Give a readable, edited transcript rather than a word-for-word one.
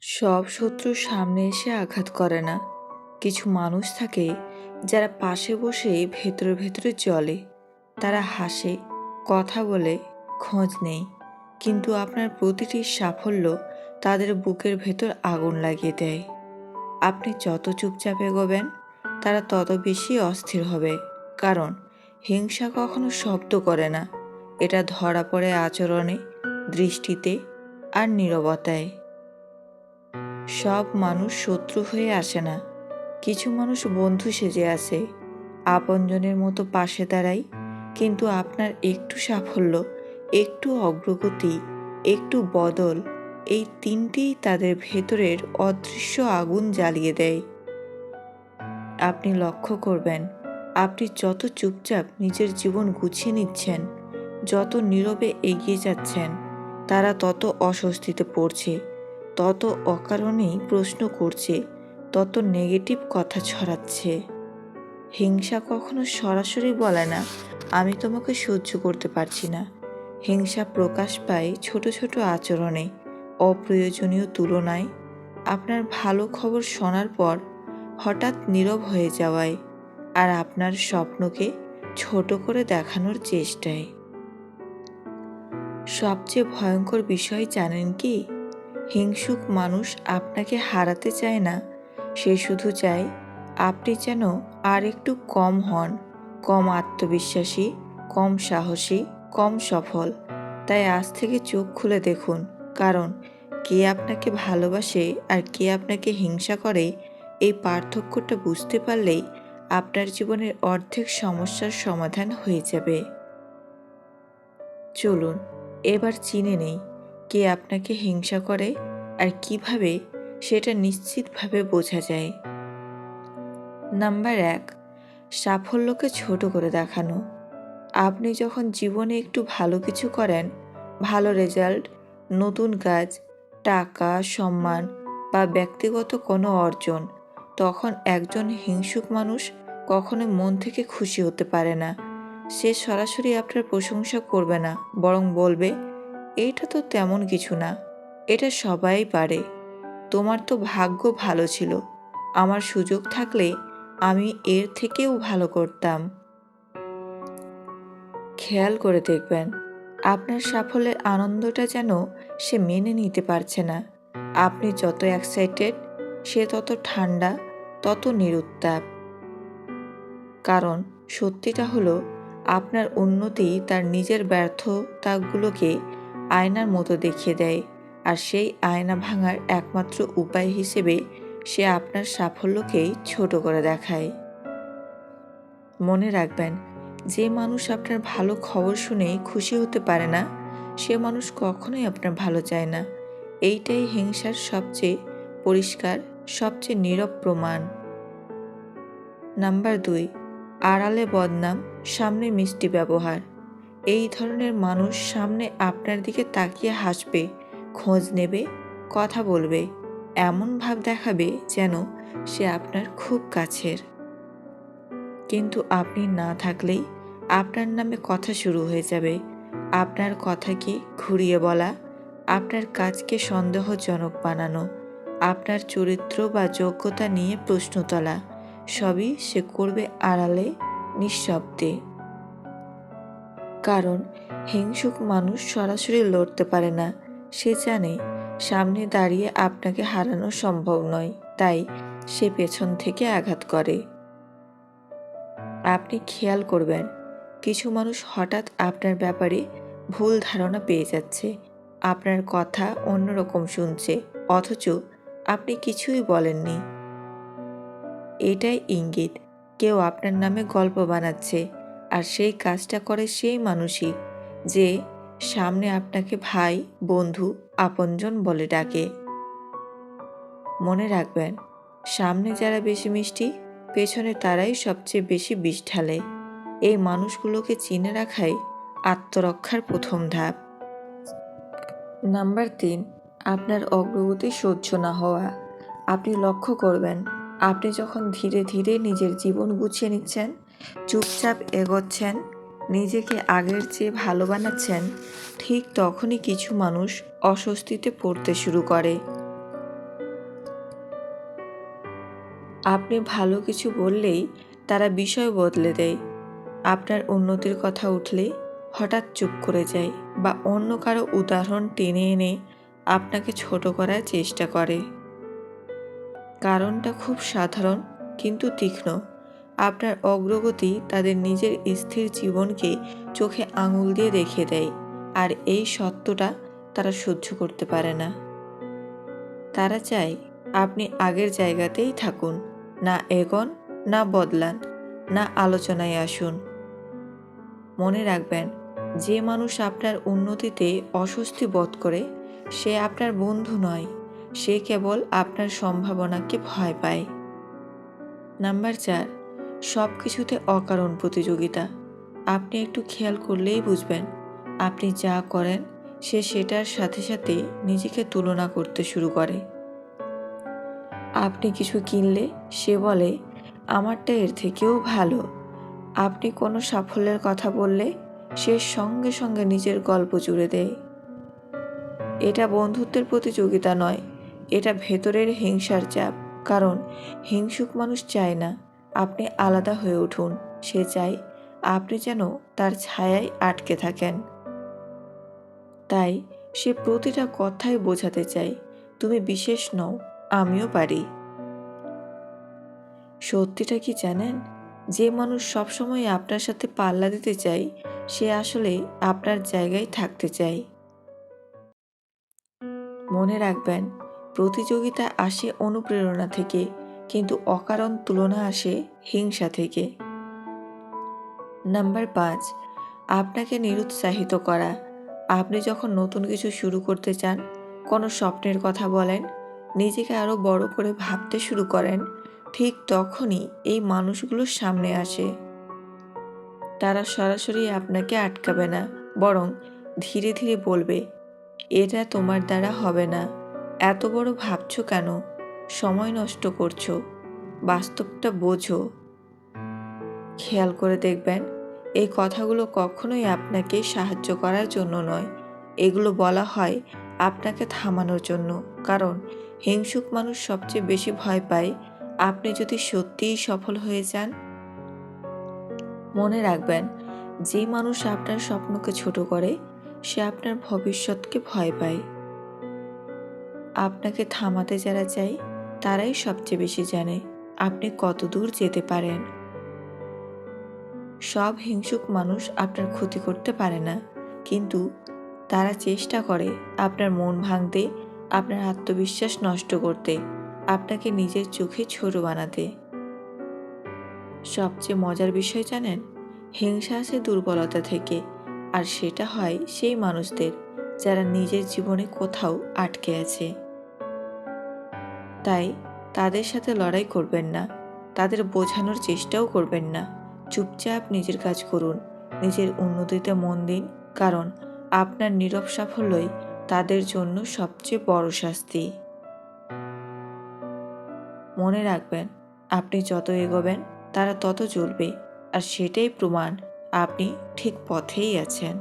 সব শত্রু সামনে এসে আঘাত করে না। কিছু মানুষ থাকে যারা পাশে বসে ভেতরে ভেতরে জ্বলে। তারা হাসে, কথা বলে, খোঁজ নেই, কিন্তু আপনার প্রতিটি সাফল্য তাদের বুকের ভেতর আগুন লাগিয়ে দেয়। আপনি যত চুপচাপ এগোবেন তারা তত বেশি অস্থির হবে। কারণ হিংসা কখনো শব্দ করে না, এটা ধরা পড়ে আচরণে, দৃষ্টিতে আর নীরবতায়। সব মানুষ শত্রু হয়ে আসে না, কিছু মানুষ বন্ধু সেজে আসে, আপনজনের মতো পাশে দাঁড়ায়। কিন্তু আপনার একটু সাফল্য, একটু অগ্রগতি, একটু বদল, এই তিনটেই তাদের ভেতরের অদৃশ্য আগুন জ্বালিয়ে দেয়। আপনি লক্ষ্য করবেন, আপনি যত চুপচাপ নিজের জীবন গুছিয়ে নিচ্ছেন, যত নীরবে এগিয়ে যাচ্ছেন, তারা তত অস্বস্তিতে পড়ছে, তত অকারণেই প্রশ্ন করছে, তত নেগেটিভ কথা ছড়াচ্ছে। হিংসা কখনো সরাসরি বলে না, আমি তোমাকে সহ্য করতে পারছি না। হিংসা প্রকাশ পায় ছোট ছোট আচরণে, অপ্রয়োজনীয় তুলনায়, আপনার ভালো খবর শোনার পর হঠাৎ নীরব হয়ে যাওয়ায়, আর আপনার স্বপ্নকে ছোট করে দেখানোর চেষ্টায়। সবচেয়ে ভয়ঙ্কর বিষয় জানেন কি? হিংসুক মানুষ আপনাকে হারাতে চায় না, সে শুধু চায় আপনি যেন আর একটু কম হন, কম আত্মবিশ্বাসী, কম সাহসী, কম সফল। তাই আজ থেকে চোখ খুলে দেখুন, কারণ কে আপনাকে ভালোবাসে আর কে আপনাকে হিংসা করে, এই পার্থক্যটা বুঝতে পারলেই আপনার জীবনের অর্ধেক সমস্যার সমাধান হয়ে যাবে। চলুন এবার চিনে নেই কে আপনাকে হিংসা করে আর কিভাবে সেটা নিশ্চিতভাবে বোঝা যায়। নাম্বার 1, সাফল্যকে ছোট করে দেখানো। আপনি যখন জীবনে একটু ভালো কিছু করেন, ভালো রেজাল্ট, নতুন কাজ, টাকা, সম্মান বা ব্যক্তিগত কোনো অর্জন, তখন একজন হিংসুক মানুষ কখনো মন থেকে খুশি হতে পারে না। সে সরাসরি আপনার প্রশংসা করবে না, বরং বলবে, এইটা তো তেমন কিছু না, এটা সবাই পারে, তোমার তো ভাগ্য ভালো ছিল, আমার সুযোগ থাকলে আমি এর থেকেও ভালো করতাম। খেয়াল করে দেখবেন, আপনার সাফল্যের আনন্দটা যেন সে মেনে নিতে পারছে না। আপনি যত এক্সাইটেড, সে তত ঠান্ডা, তত নিরুত্তাপ। কারণ সত্যিটা হলো, আপনার উন্নতি তার নিজের ব্যর্থতাগুলোকে আয়নার মতো দেখিয়ে দেয়, আর সেই আয়না ভাঙার একমাত্র উপায় হিসেবে সে আপনার সাফল্যকেই ছোট করে দেখায়। মনে রাখবেন, যে মানুষ আপনার ভালো খবর শুনে খুশি হতে পারে না, সে মানুষ কখনোই আপনার ভালো চায় না। এইটাই হিংসার সবচেয়ে পরিষ্কার, সবচেয়ে নীরব প্রমাণ। নাম্বার 2, আড়ালে বদনাম, সামনে মিষ্টি ব্যবহার। এই ধরনের মানুষ সামনে আপনার দিকে তাকিয়ে হাসবে, খোঁজ নেবে, কথা বলবে, এমন ভাব দেখাবে যেন সে আপনার খুব কাছের। কিন্তু আপনি না থাকলেই আপনার নামে কথা শুরু হয়ে যাবে। আপনার কথাকে ঘুরিয়ে বলা, আপনার কাজকে সন্দেহজনক বানানো, আপনার চরিত্র বা যোগ্যতা নিয়ে প্রশ্ন তোলা, সবই সে করবে আড়ালে, নিঃশব্দে। কারণ হিংসুক মানুষ সরাসরি লড়তে পারে না। সে জানে সামনে দাঁড়িয়ে আপনাকে হারানো সম্ভব নয়, তাই সে পেছন থেকে আঘাত করে। আপনি খেয়াল করবেন, কিছু মানুষ হঠাৎ আপনার ব্যাপারে ভুল ধারণা পেয়ে যাচ্ছে, আপনার কথা অন্যরকম শুনছে, অথচ আপনি কিছুই বলেননি। এটাই ইঙ্গিত কেউ আপনার নামে গল্প বানাচ্ছে, আর সেই কাজটা করে সেই মানুষই যে সামনে আপনাকে ভাই, বন্ধু, আপনজন বলে ডাকে। মনে রাখবেন, সামনে যারা বেশি মিষ্টি, পেছনে তারাই সবচেয়ে বেশি বিষ ঢালে। এই মানুষগুলোকে চিনে রাখাই আত্মরক্ষার প্রথম ধাপ। নাম্বার 3, আপনার অগ্রগতি সহ্য না হওয়া। আপনি লক্ষ্য করবেন, আপনি যখন ধীরে ধীরে নিজের জীবন গুছিয়ে নিচ্ছেন, চুপচাপ এগোচ্ছেন, নিজেকে আগের চেয়ে ভালো বানাচ্ছেন, ঠিক তখনই কিছু মানুষ অস্বস্তিতে পড়তে শুরু করে। আপনি ভালো কিছু বললেই তারা বিষয় বদলে দেয়। আপনার উন্নতির কথা উঠলে হঠাৎ চুপ করে যায় বা অন্য কারো উদাহরণ টেনে এনে আপনাকে ছোট করার চেষ্টা করে। কারণটা খুব সাধারণ কিন্তু তীক্ষ্ণ। আপনার অগ্রগতি তাদের নিজের স্থির জীবনকে চোখে আঙুল দিয়ে দেখিয়ে দেয়, আর এই সত্যটা তারা সহ্য করতে পারে না। তারা চায় আপনি আগের জায়গাতেই থাকুন, না এগোন, না বদলান, না আলোচনায় আসুন। মনে রাখবেন, যে মানুষ আপনার উন্নতিতে অস্বস্তি বোধ করে সে আপনার বন্ধু নয়, সে কেবল আপনার সম্ভাবনাকে ভয় পায়। নাম্বার 4, সব কিছুতে অকারণ প্রতিযোগিতা। আপনি একটু খেয়াল করলেই বুঝবেন, আপনি যা করেন সে সেটার সাথে সাথে নিজেকে তুলনা করতে শুরু করে। আপনি কিছু কিনলে সে বলে, আমারটা এর থেকেও ভালো। আপনি কোনো সাফল্যের কথা বললে সে সঙ্গে সঙ্গে নিজের গল্প জুড়ে দেয়। এটা বন্ধুত্বের প্রতিযোগিতা নয়, এটা ভেতরের হিংসার চাপ। কারণ হিংসুক মানুষ চায় না আপনি আলাদা হয়ে উঠুন, সে চায় আপনি যেন তার ছায়ায় আটকে থাকেন। তাই সে প্রতিটা কথাই বোঝাতে চায়, তুমি বিশেষ নও, আমিও পারি। সত্যিটা কি জানেন? যে মানুষ সবসময় আপনার সাথে পাল্লা দিতে চায় সে আসলে আপনার জায়গায় থাকতে চায়। মনে রাখবেন, প্রতিযোগিতা আসে অনুপ্রেরণা থেকে, কিন্তু অকারণ তুলনা আসে হিংসা থেকে। নাম্বার 5, আপনাকে নিরুৎসাহিত করা। আপনি যখন নতুন কিছু শুরু করতে চান, কোনো স্বপ্নের কথা বলেন, নিজেকে আরও বড় করে ভাবতে শুরু করেন, ঠিক তখনই এই মানুষগুলো সামনে আসে। তারা সরাসরি আপনাকে আটকাবে না, বরং ধীরে ধীরে বলবে, এটা তোমার দ্বারা হবে না, এত বড় ভাবছো কেন, সময় নষ্ট করছো, বাস্তবটা বোঝো। খেয়াল করে দেখবেন, এই কথাগুলো কখনোই আপনাকে সাহায্য করার জন্য নয়, এগুলো বলা হয় আপনাকে থামানোর জন্য। কারণ হিংসুক মানুষ সবচেয়ে বেশি ভয় পায় আপনি যদি সত্যিই সফল হয়ে যান। মনে রাখবেন, যে মানুষ আপনার স্বপ্নকে ছোট করে সে আপনার ভবিষ্যৎকে ভয় পায়। আপনাকে থামাতে যারা চায় তারাই সবচেয়ে বেশি জানে আপনি কত দূর যেতে পারেন। সব হিংসুক মানুষ আপনার ক্ষতি করতে পারে না, কিন্তু তারা চেষ্টা করে আপনার মন ভাঙতে, আপনার আত্মবিশ্বাস নষ্ট করতে, আপনাকে নিজের চোখে ছোট বানাতে। সবচেয়ে মজার বিষয় জানেন, হিংসা আসে দুর্বলতা থেকে, আর সেটা হয় সেই মানুষদের যারা নিজের জীবনে কোথাও আটকে আছে। তাই তাদের সাথে লড়াই করবেন না, তাদের বোঝানোর চেষ্টাও করবেন না। চুপচাপ নিজের কাজ করুন, নিজের উন্নতিতে মন দিন, কারণ আপনার নীরব সাফল্যই তাদের জন্য সবচেয়ে বড় শাস্তি। মনে রাখবেন, আপনি যত এগোবেন তারা তত জ্বলবে, আর সেটাই প্রমাণ আপনি ঠিক পথেই আছেন।